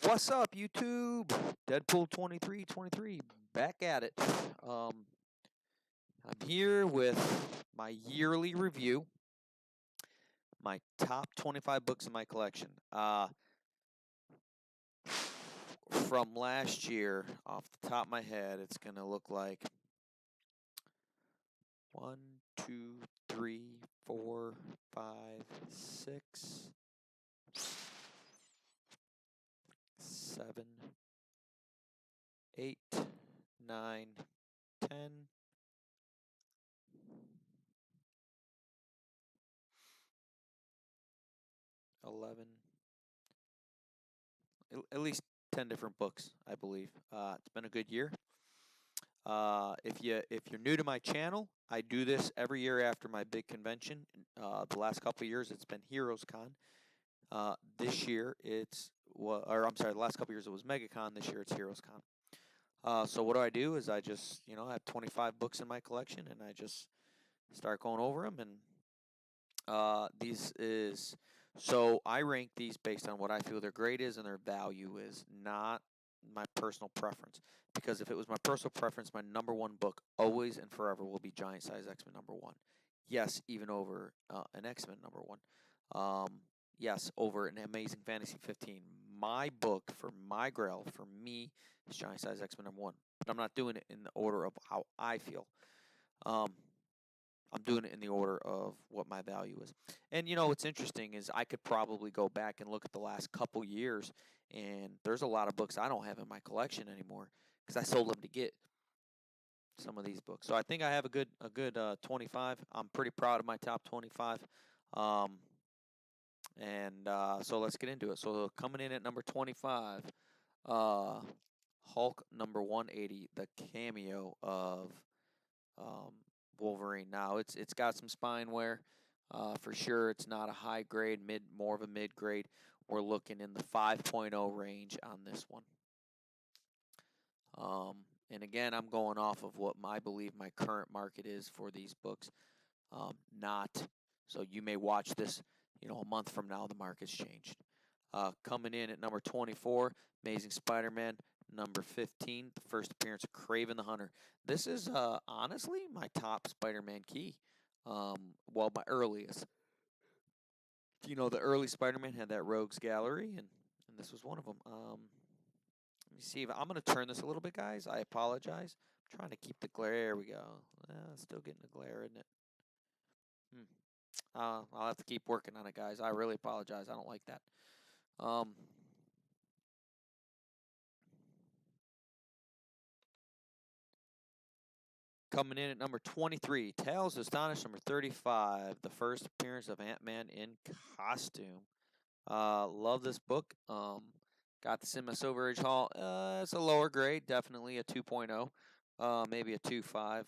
What's up, YouTube? Deadpool 2323 back at it. Um, I'm here with my yearly review, my top 25 books in my collection. From last year, off the top of my head, it's going to look like 1, 2, 3, 4, 5, 6, 7, 8, 9, 10. 11, at least 10 different books, I believe. It's been a good year. If you're new to my channel, I do this every year after my big convention. The last couple of years, it's been Heroes Con. This year, the last couple of years it was MegaCon. This year, it's Heroes Con. So what do? Is I just, I have 25 books in my collection, and I just start going over them. And so I rank these based on what I feel their grade is and their value is, not my personal preference. Because if it was my personal preference, my number one book always and forever will be Giant Size X-Men #1. Yes, even over an X-Men #1. Yes, over an Amazing Fantasy 15. My book for my grail, for me, is Giant Size X-Men #1. But I'm not doing it in the order of how I feel. I'm doing it in the order of what my value is. And what's interesting is I could probably go back and look at the last couple years, and there's a lot of books I don't have in my collection anymore because I sold them to get some of these books. So I think I have a good 25. I'm pretty proud of my top 25. Um, so let's get into it. So coming in at number 25, uh, Hulk number 180, the cameo of um, Wolverine. Now it's got some spine wear, for sure. It's not a high grade, more of a mid grade. We're looking in the 5.0 range on this one. And again, I'm going off of what I believe my current market is for these books. Not so you may watch this, a month from now the market's changed. Coming in at number 24, Amazing Spider-Man. Number 15, the first appearance of Kraven the Hunter. This is honestly my top Spider-Man key. My earliest. The early Spider-Man had that Rogues Gallery, and this was one of them. Let me see if I'm going to turn this a little bit, guys. I apologize. I'm trying to keep the glare. There we go. Still getting the glare, isn't it? I'll have to keep working on it, guys. I really apologize. I don't like that. Um, Coming in at number 23, Tales of Astonish number 35, the first appearance of Ant-Man in costume. Love this book. Got this in my Silver Age Hall. It's a lower grade, definitely a 2.0, maybe a 2.5.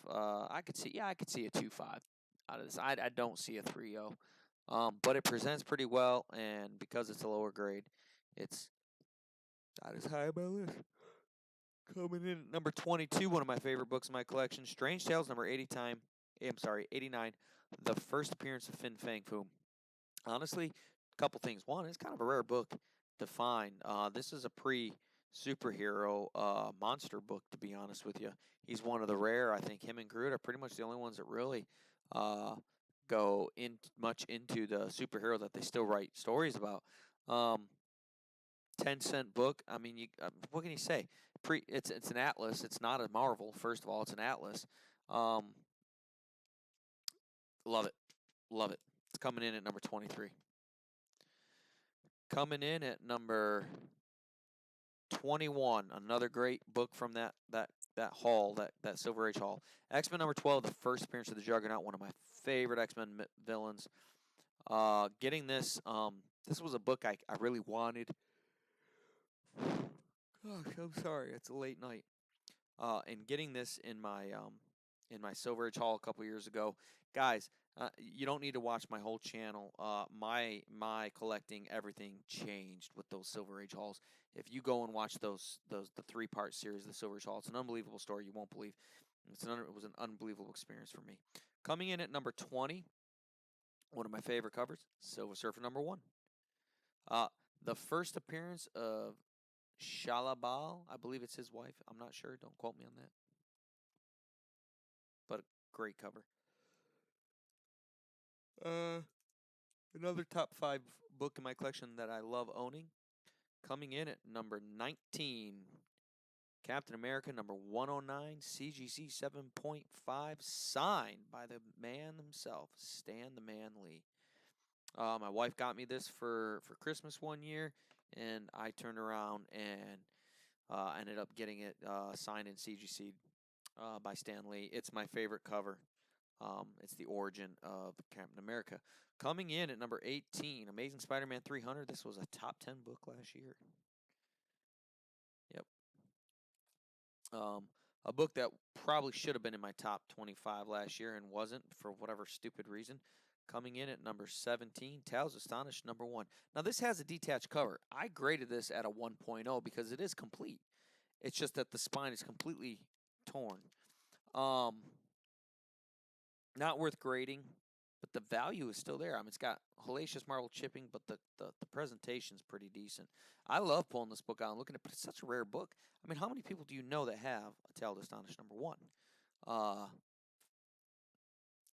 I could see a 2.5 out of this. I don't see a 3.0. But it presents pretty well, and because it's a lower grade, it's not as high on my list. Coming in at number 22, one of my favorite books in my collection, Strange Tales number 89, the first appearance of Fin Fang Foom. Honestly, a couple things. One, it's kind of a rare book to find. This is a pre-superhero monster book, to be honest with you. He's one of the rare. I think him and Groot are pretty much the only ones that really go much into the superhero that they still write stories about. 10-cent book. I mean, what can you say? It's an atlas. It's not a Marvel. First of all, it's an atlas. Um, Love it, love it. It's coming in at number 23. Coming in at number 21, another great book from that hall, that Silver Age hall. X-Men number 12, the first appearance of the Juggernaut, one of my favorite X-Men villains. Getting this, this was a book I really wanted. Gosh, I'm sorry, it's a late night. And getting this in my Silver Age Hall a couple years ago, guys. You don't need to watch my whole channel. My collecting everything changed with those Silver Age Halls. If you go and watch the 3-part series, the Silver Age Hall, it's an unbelievable story. You won't believe. It was an unbelievable experience for me. Coming in at number 20, one of my favorite covers, Silver Surfer #1. The first appearance of Shalabal. I believe it's his wife. I'm not sure. Don't quote me on that. But a great cover. Another top 5 book in my collection that I love owning. Coming in at number 19, Captain America number 109, CGC 7.5, signed by the man himself, Stan the Man Lee. My wife got me this for Christmas one year, and I turned around and ended up getting it signed in CGC by Stan Lee. It's my favorite cover. It's the origin of Captain America. Coming in at number 18, Amazing Spider-Man 300. This was a top 10 book last year. Yep. A book that probably should have been in my top 25 last year and wasn't for whatever stupid reason. Coming in at number 17, Tales Astonished number 1. Now, this has a detached cover. I graded this at a 1.0 because it is complete. It's just that the spine is completely torn. Not worth grading, but the value is still there. I mean, it's got hellacious marble chipping, but the presentation's pretty decent. I love pulling this book out and looking at it, but it's such a rare book. I mean, how many people do you know that have a Tale to Astonish number 1?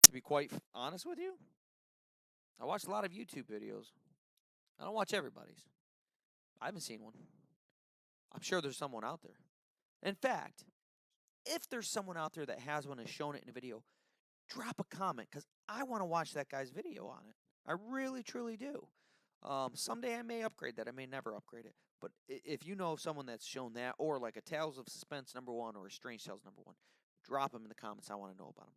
To be quite honest with you, I watch a lot of YouTube videos. I don't watch everybody's. I haven't seen one. I'm sure there's someone out there. In fact, if there's someone out there that has one and shown it in a video, drop a comment because I want to watch that guy's video on it. I really, truly do. Someday I may upgrade that. I may never upgrade it. But if you know of someone that's shown that, or like a Tales of Suspense number 1 or a Strange Tales number 1, drop them in the comments. I want to know about them.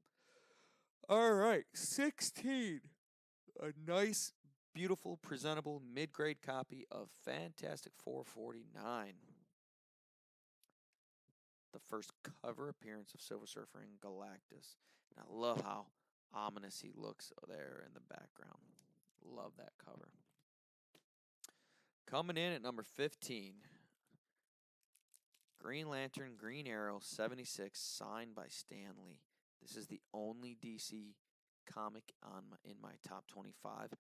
All right, 16. A nice, beautiful, presentable mid-grade copy of Fantastic 449. The first cover appearance of Silver Surfer and Galactus. And I love how ominous he looks there in the background. Love that cover. Coming in at number 15, Green Lantern, Green Arrow 76, signed by Stan Lee. This is the only DC comic in my top 25.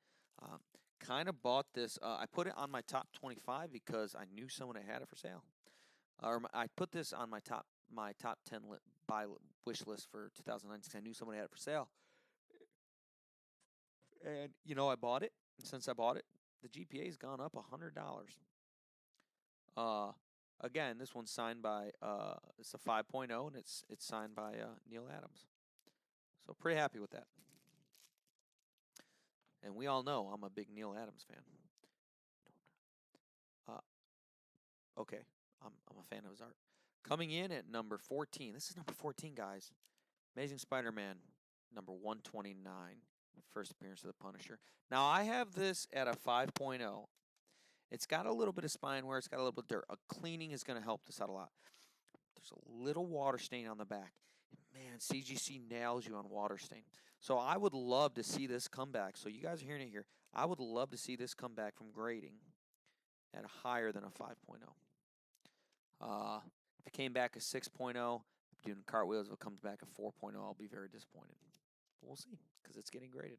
Kind of bought this. I put it on my top 25 because I knew someone that had it for sale. I put this on my top 10 buy wish list for 2009 because I knew someone had it for sale. And I bought it. And since I bought it, the GPA's gone up $100. Again, this one's signed by it's a 5.0 and it's signed by Neal Adams. So pretty happy with that. And we all know I'm a big Neal Adams fan. Okay, I'm a fan of his art. Coming in at number 14. This is number 14, guys. Amazing Spider-Man, number 129. First appearance of the Punisher. Now, I have this at a 5.0. It's got a little bit of spine wear. It's got a little bit of dirt. A cleaning is going to help this out a lot. There's a little water stain on the back. Man, CGC nails you on water stain. So I would love to see this come back. So you guys are hearing it here. I would love to see this come back from grading at a higher than a 5.0. If it came back a 6.0, doing cartwheels, if it comes back a 4.0, I'll be very disappointed. But we'll see, because it's getting graded.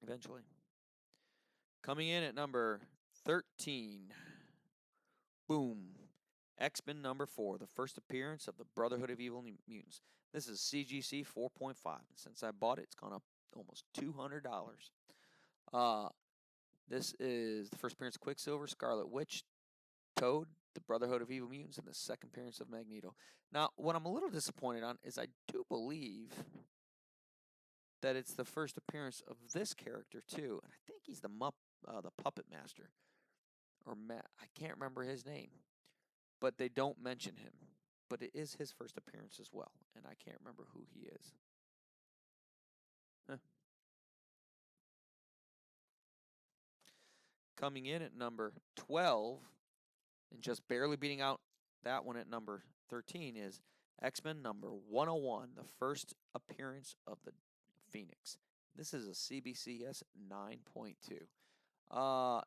Eventually. Coming in at number 13. Boom. X-Men number 4, the first appearance of the Brotherhood of Evil Mutants. This is CGC 4.5. Since I bought it, it's gone up almost $200. This is the first appearance of Quicksilver, Scarlet Witch, Toad, the Brotherhood of Evil Mutants, and the second appearance of Magneto. Now, what I'm a little disappointed on is I do believe that it's the first appearance of this character too, and I think he's the Puppet Master, or I can't remember his name, but they don't mention him. But it is his first appearance as well, and I can't remember who he is. Huh. Coming in at number 12, and just barely beating out that one at number 13, is X-Men number 101, the first appearance of the Phoenix. This is a CBCS 9.2.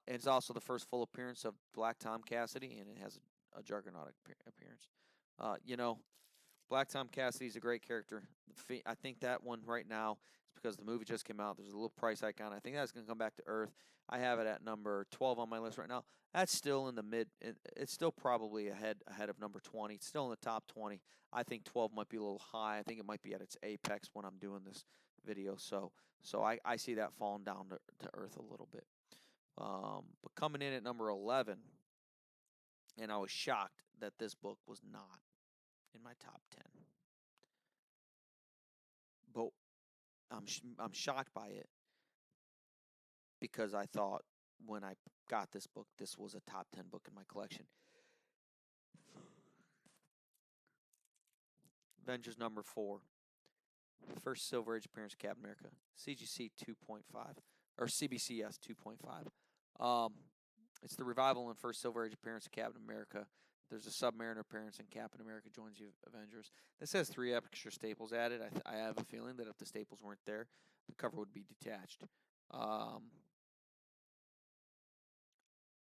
It's also the first full appearance of Black Tom Cassidy, and it has a Juggernaut appearance. Black Tom Cassidy is a great character. I think that one right now is It's because the movie just came out. There's a little price hike on it. I think that's going to come back to earth. I have it at number 12 on my list right now. That's still in the mid. It's still probably ahead of number 20. It's still in the top 20. I think 12 might be a little high. I think it might be at its apex when I'm doing this video. So I see that falling down to earth a little bit. But coming in at number 11, and I was shocked that this book was not in my top 10. But I'm shocked by it because I thought when I got this book, this was a top 10 book in my collection. Avengers number 4. First Silver Age appearance of Captain America. CGC 2.5. Or CBCS 2.5. It's the revival and first Silver Age appearance of Captain America. There's a Submariner appearance and Captain America joins the Avengers. This has 3 extra staples added. I have a feeling that if the staples weren't there, the cover would be detached.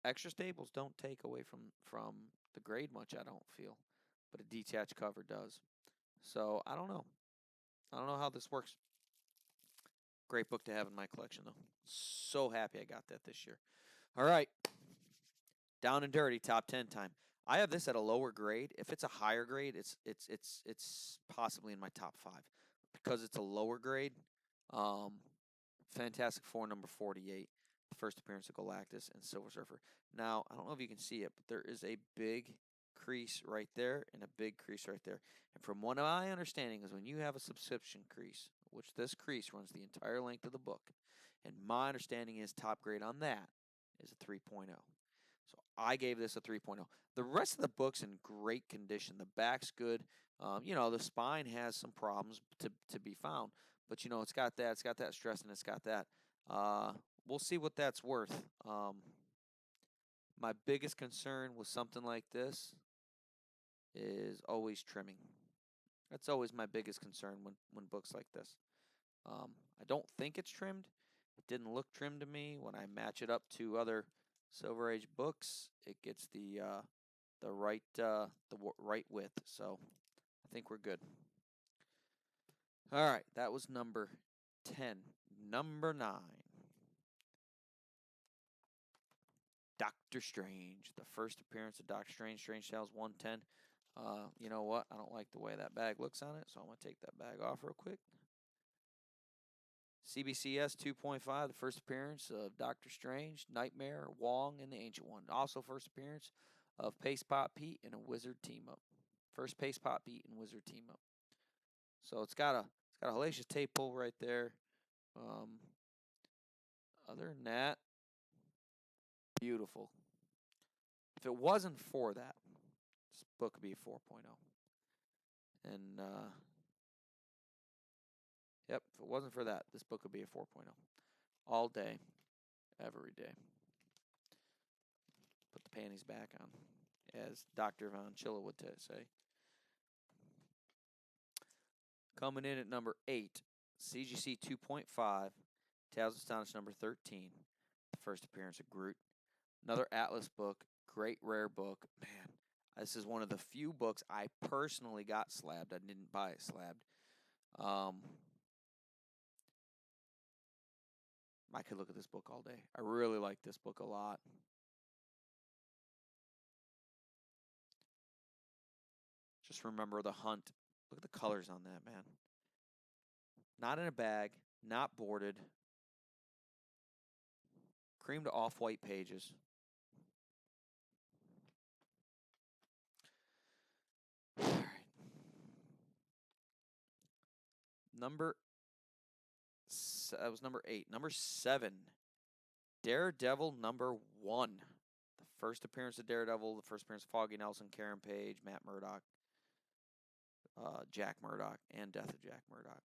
Extra staples don't take away from the grade much, I don't feel. But a detached cover does. So, I don't know. I don't know how this works. Great book to have in my collection, though. So happy I got that this year. All right. Down and dirty, top 10 time. I have this at a lower grade. If it's a higher grade, it's possibly in my top 5. Because it's a lower grade, Fantastic Four number 48, the first appearance of Galactus and Silver Surfer. Now, I don't know if you can see it, but there is a big crease right there and a big crease right there. And from what my understanding is when you have a subscription crease, which this crease runs the entire length of the book, and my understanding is top grade on that is a 3.0. So I gave this a 3.0. The rest of the book's in great condition. The back's good. The spine has some problems to be found. But, it's got that stress and it's got that. We'll see what that's worth. My biggest concern with something like this is always trimming. That's always my biggest concern when books like this. I don't think it's trimmed. It didn't look trimmed to me. When I match it up to other Silver Age books, it gets the right width. So I think we're good. All right, that was number 10. Number 9. Doctor Strange. The first appearance of Doctor Strange. Strange Tales 110. You know what? I don't like the way that bag looks on it, so I'm going to take that bag off real quick. CBCS 2.5, the first appearance of Doctor Strange, Nightmare, Wong, and the Ancient One. Also first appearance of Paste Pot Pete and a Wizard team-up. First Paste Pot Pete and Wizard team-up. So it's got a hellacious tape pull right there. Other than that, beautiful. If it wasn't for that, this book would be a 4.0. And yep, if it wasn't for that, this book would be a 4.0. All day, every day. Put the panties back on, as Dr. Von Chilla would say. Coming in at number 8, CGC 2.5, Tales of Astonish number 13, the first appearance of Groot. Another Atlas book, great rare book. Man, this is one of the few books I personally got slabbed. I didn't buy it slabbed. I could look at this book all day. I really like this book a lot. Just remember the hunt. Look at the colors on that, man. Not in a bag, not boarded. Cream to off-white pages. All right. That was number 8. Number 7, Daredevil number 1. The first appearance of Daredevil, the first appearance of Foggy Nelson, Karen Page, Matt Murdock, Jack Murdock, and Death of Jack Murdock.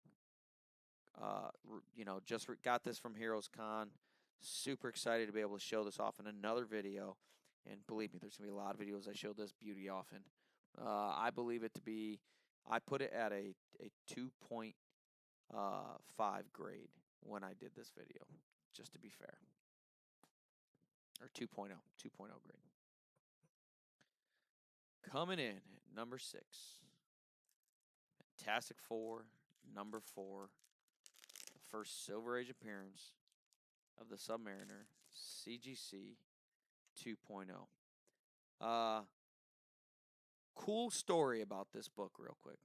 Just got this from Heroes Con. Super excited to be able to show this off in another video. And believe me, there's going to be a lot of videos I show this beauty off in. I believe it to be, I put it at a 2.5 grade when I did this video, just to be fair. Or 2.0 grade. Coming in at number 6, Fantastic Four, number 4, the first Silver Age appearance of the Submariner CGC 2.0. Cool story about this book, real quick.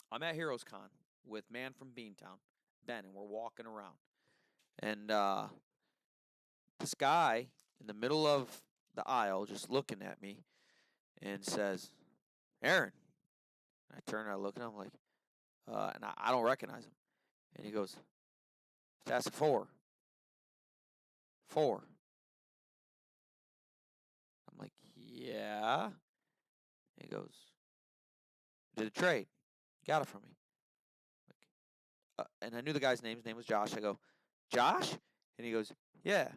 I'm at Heroes Con with Man from Beantown, Ben, and we're walking around. And this guy in the middle of the aisle just looking at me and says, Aaron. I turn and I look at him like, and I don't recognize him. And he goes, Fantastic Four. 4. I'm like, yeah. And he goes, did a trade. Got it from me. And I knew the guy's name. His name was Josh. I go, Josh? And he goes, yeah.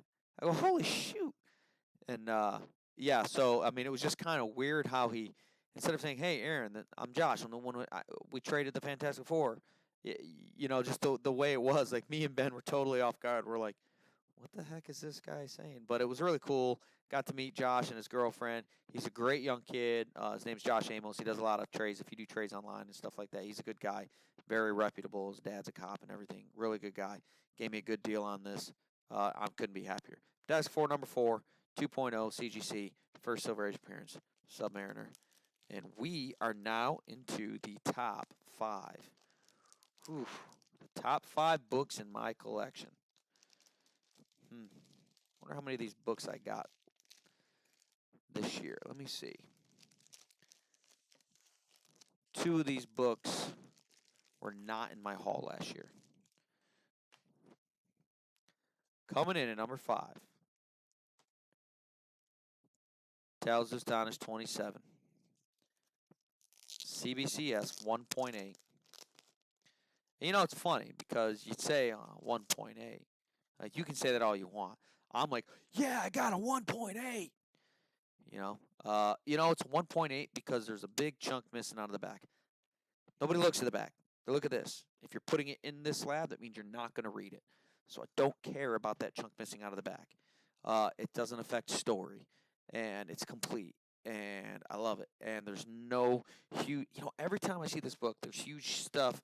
I go, holy shoot. And yeah, so I mean, it was just kind of weird how he, instead of saying, "Hey, Aaron, I'm Josh. I'm the one we traded the Fantastic Four," you know, just the way it was. Like me and Ben were totally off guard. We're like, "What the heck is this guy saying?" But it was really cool. Got to meet Josh and his girlfriend. He's a great young kid. His name's Josh Amos. He does a lot of trades. If you do trades online and stuff like that, he's a good guy. Very reputable. His dad's a cop and everything. Really good guy. Gave me a good deal on this. I couldn't be happier. Fantastic Four number 4. 2.0 CGC, first Silver Age appearance, Submariner. And we are now into the top 5. Whew. The top 5 books in my collection. Wonder how many of these books I got this year. Let me see. 2 of these books were not in my haul last year. Coming in at number 5. Tales of Astonish 27. CBCS 1.8. You know, it's funny because you'd say 1.8. Like, you can say that all you want. I'm like, yeah, I got a 1.8. You know, it's 1.8 because there's a big chunk missing out of the back. Nobody looks at the back. They look at this. If you're putting it in this slab, that means you're not going to read it. So I don't care about that chunk missing out of the back. It doesn't affect story, and it's complete, and I love it. And there's no huge, every time I see this book, there's huge stuff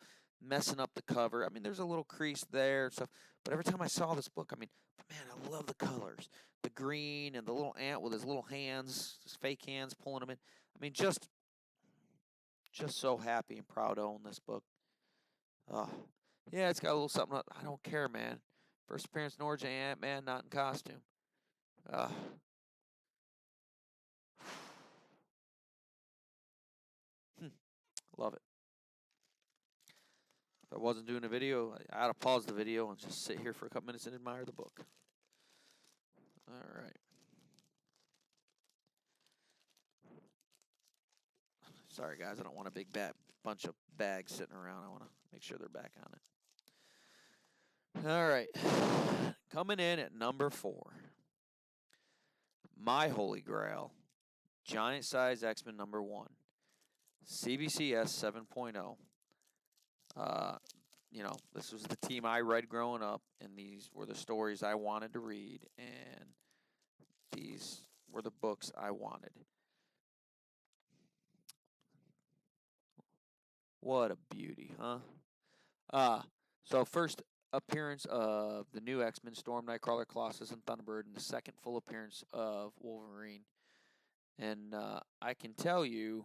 messing up the cover. I mean, there's a little crease there and stuff, but every time I saw this book, I mean, man, I love the colors. The green and the little ant with his little hands, his fake hands pulling them in. I mean, just so happy and proud to own this book. Yeah, it's got a little something. I don't care, man. First appearance in origin, Ant-Man, not in costume. Love it. If I wasn't doing a video, I'd have paused the video and just sit here for a couple minutes and admire the book. All right. Sorry, guys. I don't want a big bunch of bags sitting around. I want to make sure they're back on it. All right. Coming in at number 4. My Holy Grail. Giant Size X-Men number 1. CBCS 7.0. This was the team I read growing up, and these were the stories I wanted to read, and these were the books I wanted. What a beauty, huh? So first appearance of the new X-Men, Storm, Nightcrawler, Colossus, and Thunderbird, and the second full appearance of Wolverine. And I can tell you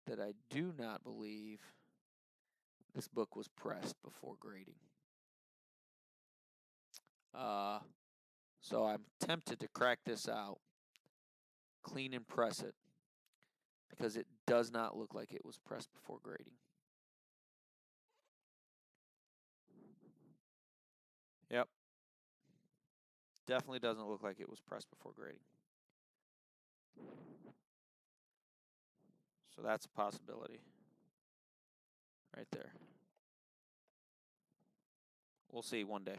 that I do not believe this book was pressed before grading. So I'm tempted to crack this out, clean and press it, because it does not look like it was pressed before grading. Yep. Definitely doesn't look like it was pressed before grading. So that's a possibility right there. We'll see one day.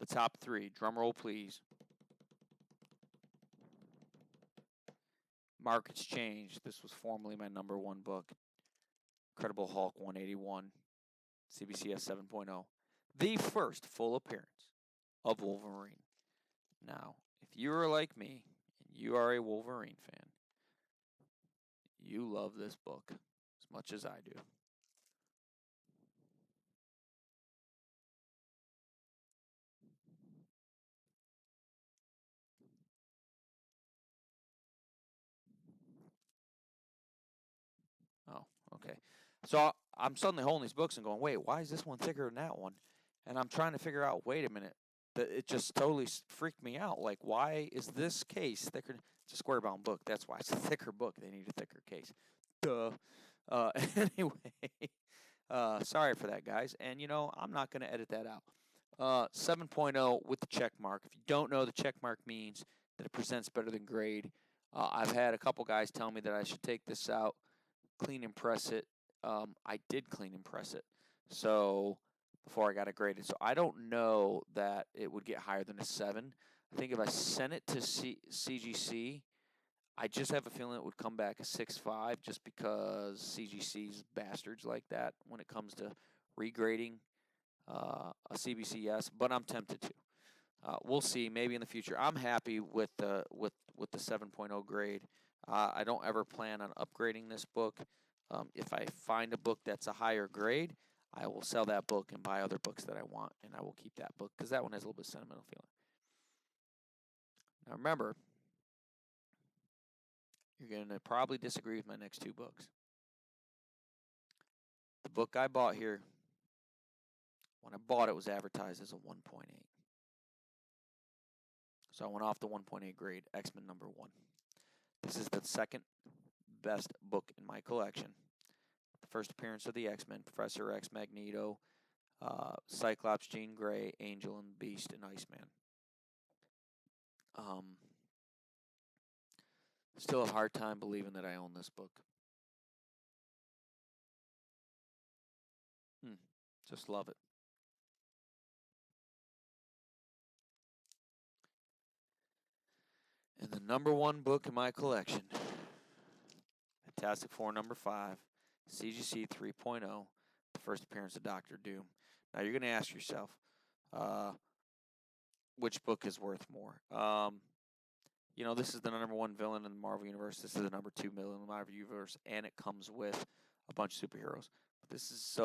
The top 3. Drum roll, please. Markets changed. This was formerly my number 1 book. Incredible Hulk 181, CBCS 7.0. The first full appearance of Wolverine. Now, if you are like me and you are a Wolverine fan, you love this book as much as I do. Oh, okay. So I'm suddenly holding these books and going, wait, why is this one thicker than that one? And I'm trying to figure out, wait a minute. It just totally freaked me out. Like, why is this case thicker? It's a square bound book. That's why it's a thicker book. They need a thicker case. Duh. Anyway, sorry for that, guys. And, I'm not going to edit that out. 7.0 with the check mark. If you don't know, the check mark means that it presents better than grade. I've had a couple guys tell me that I should take this out, clean and press it. I did clean and press it. So before I got it graded. So I don't know that it would get higher than a 7. I think if I sent it to CGC, I just have a feeling it would come back a 6.5 just because CGC's bastards like that when it comes to regrading a CBCS, but I'm tempted to. We'll see. Maybe in the future. I'm happy with the 7.0 grade. I don't ever plan on upgrading this book. If I find a book that's a higher grade, I will sell that book and buy other books that I want, and I will keep that book because that one has a little bit of sentimental feeling. Now remember, you're going to probably disagree with my next 2 books. The book I bought here, when I bought it, was advertised as a 1.8. So I went off the 1.8 grade, X-Men #1. This is the second best book in my collection. The first appearance of the X-Men, Professor X, Magneto, Cyclops, Jean Grey, Angel and Beast, and Iceman. Still have a hard time believing that I own this book. Just love it. And the #1 book in my collection, Fantastic Four #5, CGC 3.0, the first appearance of Doctor Doom. Now you're going to ask yourself, which book is worth more? This is the #1 villain in the Marvel Universe. This is the #2 villain in the Marvel Universe, and it comes with a bunch of superheroes. This is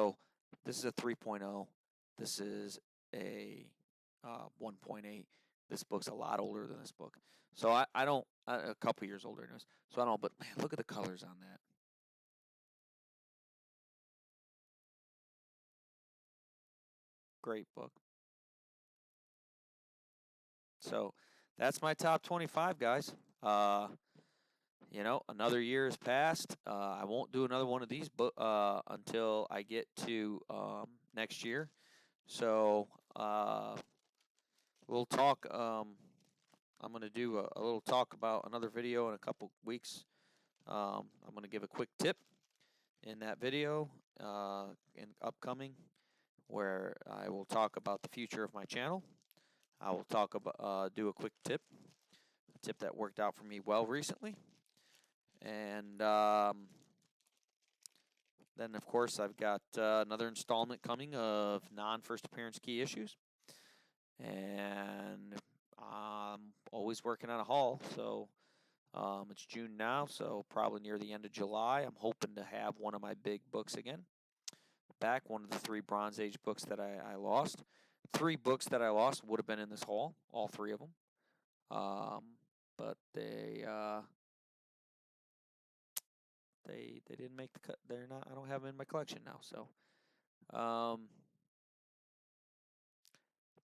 a 3.0. This is a 1.8. This book's a lot older than this book. So I don't, a couple years older than this. So I don't, but man, look at the colors on that. Great book. So that's my top 25, guys. Another year has passed. I won't do another one of these until I get to next year. So we'll talk. I'm going to do a little talk about another video in a couple weeks. I'm going to give a quick tip in that video in upcoming, where I will talk about the future of my channel. I will talk about do a quick tip, a tip that worked out for me well recently. And then, of course, I've got another installment coming of non-first appearance key issues. And I'm always working on a haul. So it's June now, so probably near the end of July. I'm hoping to have one of my big books again back, one of the 3 Bronze Age books that I lost. 3 books that I lost would have been in this haul, all 3 of them. But they didn't make the cut. They're not. I don't have them in my collection now. So,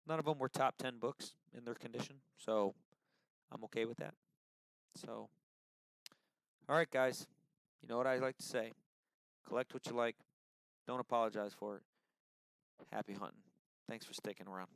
none of them were top 10 books in their condition. So, I'm okay with that. So, all right, guys. You know what I like to say: collect what you like. Don't apologize for it. Happy hunting. Thanks for sticking around.